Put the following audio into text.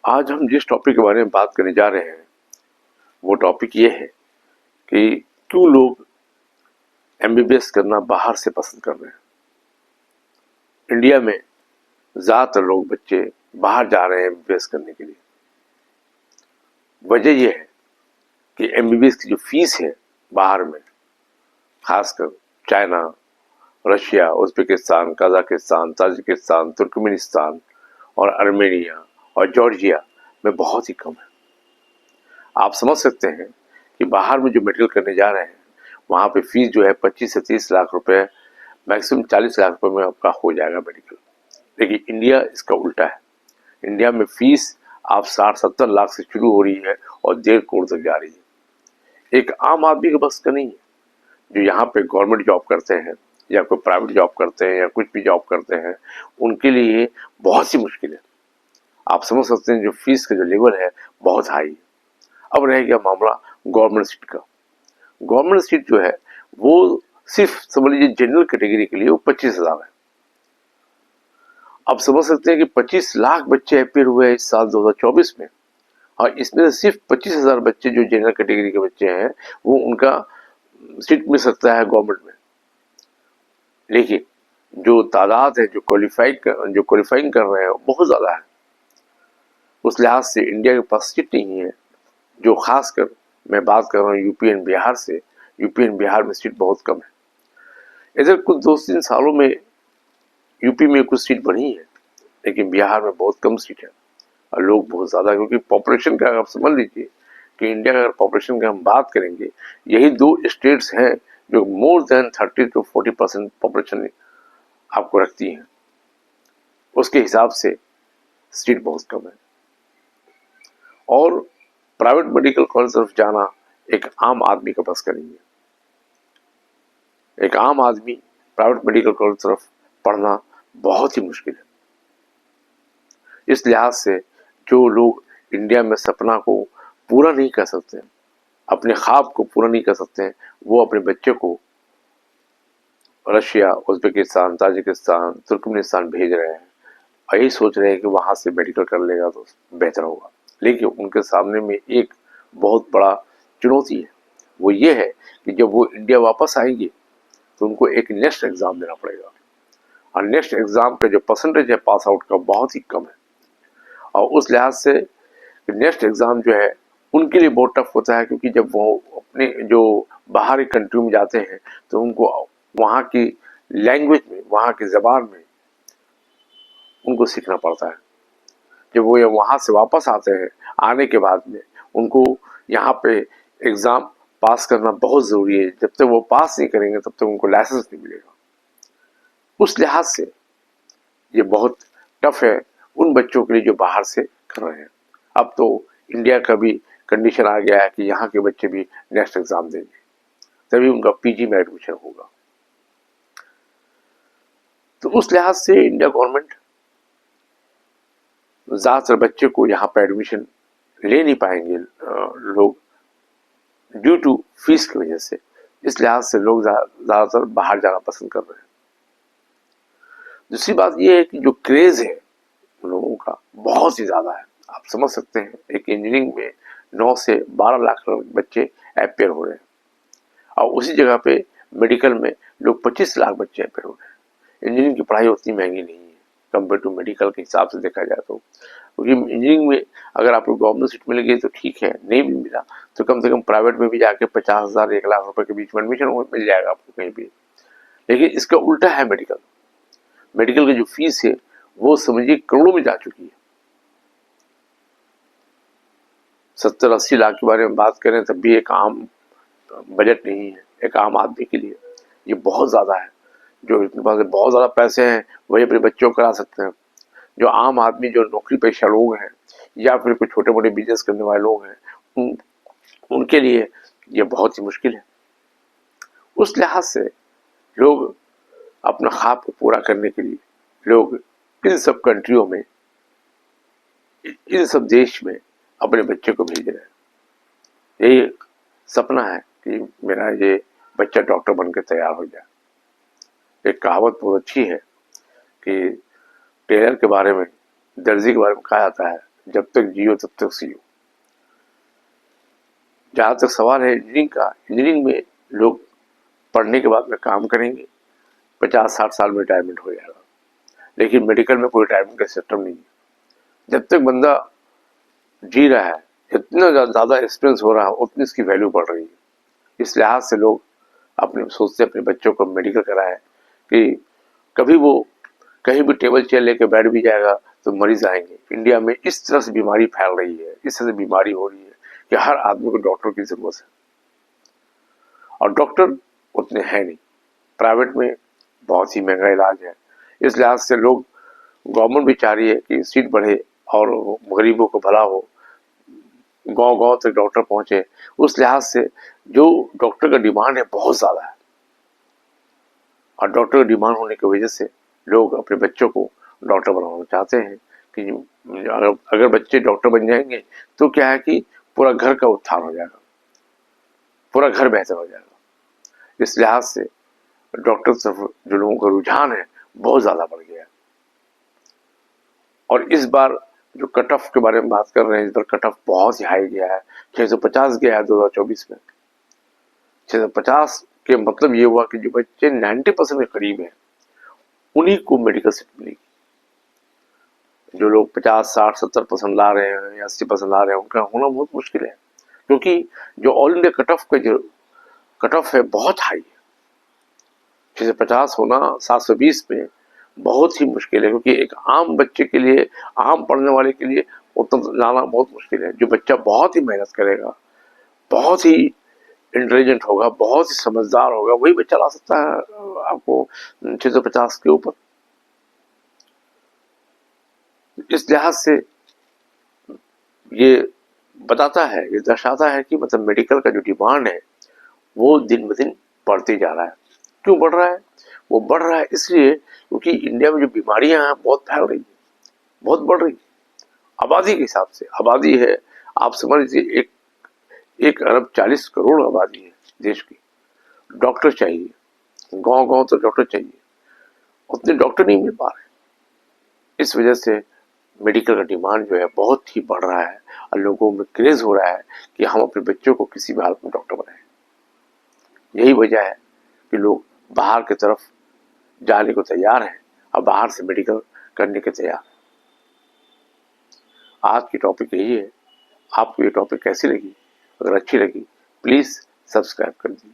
आज हम जिस टॉपिक के बारे में बात करने जा रहे हैं वो टॉपिक ये है कि क्यों लोग एमबीबीएस करना बाहर से पसंद कर रहे हैं। इंडिया में ज़्यादातर लोग बच्चे बाहर जा रहे हैं एमबीबीएस करने के लिए। वजह यह है कि एमबीबीएस की जो फीस है बाहर में, खासकर China, Russia, Uzbekistan, Kazakhstan, Tajikistan, Turkmenistan और आर्मेनिया और जॉर्जिया में बहुत ही कम है। आप समझ सकते हैं कि बाहर में जो मेडिकल करने जा रहे हैं वहाँ पे फीस जो है 25 से 30 लाख रुपए, मैक्सिमम 40 लाख रुपए में आपका हो जाएगा मेडिकल। लेकिन इंडिया इसका उल्टा है। इंडिया में फीस आप 60-70 लाख से शुरू हो रही है और 1.5 करोड़ तक जा रही है। एक आम आदमी के बस का नहीं है, जो यहाँ पे गवर्नमेंट जॉब करते हैं या कोई प्राइवेट जॉब करते हैं या कुछ भी जॉब करते हैं, उनके लिए बहुत सी मुश्किल है। आप समझ सकते हैं जो फीस का जो लेवल है बहुत हाई है। अब रह गया मामला गवर्नमेंट सीट का। गवर्नमेंट सीट जो है वो सिर्फ समझ लीजिए जनरल कैटेगरी के लिए वो 25,000 है। अब समझ सकते हैं कि 25 लाख बच्चे अपेयर हुए हैं इस साल 2024 में, और इसमें से सिर्फ 25,000 बच्चे जो जनरल कैटेगरी के बच्चे हैं वो उनका सीट मिल सकता है गवर्नमेंट में। लेकिन जो तादाद है जो क्वालिफाइंग कर रहे हैं बहुत ज़्यादा है। उस लिहाज से इंडिया के पास सीट नहीं है। जो खासकर मैं बात कर रहा हूँ यूपी एंड बिहार से, यूपी एंड बिहार में सीट बहुत कम है। इधर कुछ 2-3 सालों में यूपी में कुछ सीट बढ़ी है, लेकिन बिहार में बहुत कम सीट है और लोग बहुत ज़्यादा, क्योंकि पॉपुलेशन का आप समझ लीजिए कि इंडिया का अगर पॉपुलेशन की हम बात करेंगे, यही 2 स्टेट्स हैं जो मोर देन 30 to 40% पॉपुलेशन आपको रखती हैं। उसके हिसाब से सीट बहुत कम है। और प्राइवेट मेडिकल कॉलेज तरफ जाना एक आम आदमी का बस का नहीं है। एक आम आदमी प्राइवेट मेडिकल कॉलेज तरफ पढ़ना बहुत ही मुश्किल है। इस लिहाज से जो लोग इंडिया में सपना को पूरा नहीं कर सकते, अपने ख्वाब को पूरा नहीं कर सकते, वो अपने बच्चे को रशिया, उज़्बेकिस्तान, ताजिकिस्तान, तुर्कमेनिस्तान भेज रहे हैं और यही सोच रहे हैं कि वहाँ से मेडिकल कर लेगा तो बेहतर होगा। लेकिन उनके सामने में एक बहुत बड़ा चुनौती है। वो ये है कि जब वो इंडिया वापस आएंगे तो उनको एक नेक्स्ट एग्ज़ाम देना पड़ेगा, और नेक्स्ट एग्ज़ाम का जो परसेंटेज है पास आउट का बहुत ही कम है। और उस लिहाज से नेक्स्ट एग्ज़ाम जो है उनके लिए बहुत टफ होता है, क्योंकि जब वो अपने जो बाहरी कंट्री में जाते हैं तो उनको वहाँ की लैंग्वेज में, वहाँ की ज़बान में उनको सीखना पड़ता है। जब वो वहाँ से वापस आते हैं, आने के बाद में उनको यहाँ पे एग्ज़ाम पास करना बहुत ज़रूरी है। जब तक वो पास नहीं करेंगे तब तक उनको लाइसेंस नहीं मिलेगा। उस लिहाज से ये बहुत टफ है उन बच्चों के लिए जो बाहर से कर रहे हैं। अब तो इंडिया का भी कंडीशन आ गया है कि यहाँ के बच्चे भी नेक्स्ट एग्ज़ाम देंगे, तभी उनका पीजी में एडमिशन होगा। तो उस लिहाज से इंडिया गवर्नमेंट ज़्यादातर बच्चे को यहाँ पर एडमिशन ले नहीं पाएंगे लोग, ड्यू टू फीस की वजह से। इस लिहाज से लोग ज़्यादातर बाहर जाना पसंद कर रहे हैं। दूसरी बात यह है कि जो क्रेज़ है उन लोगों का बहुत ही ज़्यादा है। आप समझ सकते हैं एक इंजीनियरिंग में 9 से 12 लाख बच्चे अपेयर हो रहे हैं, और उसी जगह पे मेडिकल में लोग 25 लाख बच्चे अपेयर हो रहे हैं। इंजीनियरिंग की पढ़ाई उतनी महंगी नहीं है कंपेयर टू मेडिकल के हिसाब से देखा जाए तो, क्योंकि इंजीनियरिंग में अगर आपको गवर्नमेंट सीट मिल गई तो ठीक है, नहीं भी मिला तो कम से कम प्राइवेट में भी जाके 50,000 1 लाख रुपए के बीच में एडमिशन मिल जाएगा आपको कहीं भी। लेकिन इसका उल्टा है मेडिकल। मेडिकल की जो फीस है वो समझिए करोड़ों में जा चुकी है। 70-80 लाख के बारे में बात करें तब भी एक आम बजट नहीं है एक आम आदमी के लिए। ये बहुत ज़्यादा है। जो इनके पास बहुत ज़्यादा पैसे हैं वही अपने बच्चों को करा सकते हैं। जो आम आदमी, जो नौकरी पेशा लोग हैं या फिर कुछ छोटे मोटे बिजनेस करने वाले लोग हैं, उनके लिए ये बहुत ही मुश्किल है। उस लिहाज से लोग अपना ख्वाब को पूरा करने के लिए लोग इन सब कंट्रियों में, इन सब देश में अपने बच्चे को भेज रहे हैं। यही सपना है कि मेरा ये बच्चा डॉक्टर बनकर तैयार हो जाए। एक कहावत बहुत अच्छी है कि टेलर के बारे में, दर्जी के बारे में कहा जाता है जब तक जियो तब तक सियो। जहाँ तक सवाल है इंजीनियरिंग का, इंजीनियरिंग में लोग पढ़ने के बाद में काम करेंगे, 50-60 साल में रिटायरमेंट हो जाएगा, लेकिन मेडिकल में कोई रिटायरमेंट का सिस्टम नहीं है। जब तक बंदा जी रहा है, जितना ज़्यादा एक्सपीरियंस हो रहा है उतनी इसकी वैल्यू बढ़ रही है। इस लिहाज से लोग अपने सोचते अपने बच्चों को मेडिकल कराए कि कभी वो कहीं भी टेबल चेयर लेके बैठ भी जाएगा तो मरीज आएंगे। इंडिया में इस तरह से बीमारी फैल रही है, इस तरह से बीमारी हो रही है कि हर आदमी को डॉक्टर की जरूरत है, और डॉक्टर उतने हैं नहीं। प्राइवेट में बहुत ही महंगा इलाज है। इस लिहाज से लोग, गवर्नमेंट भी चाह रही है कि सीट बढ़े और गरीबों को भला हो, गांव गांव तक डॉक्टर पहुंचे। उस लिहाज से जो डॉक्टर का डिमांड है बहुत ज़्यादा है, और डॉक्टर का डिमांड होने की वजह से लोग अपने बच्चों को डॉक्टर बनाना चाहते हैं कि अगर बच्चे डॉक्टर बन जाएंगे तो क्या है कि पूरा घर का उत्थान हो जाएगा, पूरा घर बेहतर हो जाएगा। इस लिहाज से डॉक्टर की तरफ जो लोगों का रुझान है बहुत ज़्यादा बढ़ गया है। और इस बार जो कट ऑफ के बारे में बात कर रहे हैं, इस बार कट ऑफ बहुत ही हाई गया है, 650 गया है 2024 में। 650 के मतलब ये हुआ कि जो बच्चे 90% के करीब हैं उन्हीं को मेडिकल सीट मिलेगी। जो लोग 50-60-70% ला रहे हैं या 80% ला रहे हैं उनका होना बहुत मुश्किल है, क्योंकि जो ऑल इंडिया कट ऑफ का जो कट ऑफ है बहुत हाई है। 650 होना 720 में बहुत ही मुश्किल है, क्योंकि एक आम बच्चे के लिए, आम पढ़ने वाले के लिए उतना लाना बहुत मुश्किल है। जो बच्चा बहुत ही मेहनत करेगा, बहुत ही इंटेलिजेंट होगा, बहुत ही समझदार होगा, वही बच्चा ला सकता है आपको 650 के ऊपर। इस लिहाज से ये बताता है, ये दर्शाता है कि मतलब मेडिकल का जो डिमांड है वो दिन ब दिन बढ़ते जा रहा है। क्यों बढ़ रहा है? वो बढ़ रहा है इसलिए क्योंकि इंडिया में जो बीमारियां हैं बहुत फैल रही है, बहुत बढ़ रही है। आबादी के हिसाब से आबादी है, आप समझ लीजिए 1 अरब 40 करोड़ आबादी है देश की। डॉक्टर चाहिए, गांव गांव तो डॉक्टर चाहिए, उतने डॉक्टर नहीं मिल पा रहे। इस वजह से मेडिकल का डिमांड जो है बहुत ही बढ़ रहा है, और लोगों में क्रेज हो रहा है कि हम अपने बच्चों को किसी भी हालत में डॉक्टर बनाएं। यही वजह है कि लोग बाहर की तरफ जाने को तैयार हैं और बाहर से मेडिकल करने के तैयार हैं। आज की टॉपिक यही है। आपको ये टॉपिक कैसी लगी? अगर अच्छी लगी प्लीज़ सब्सक्राइब कर दीजिए।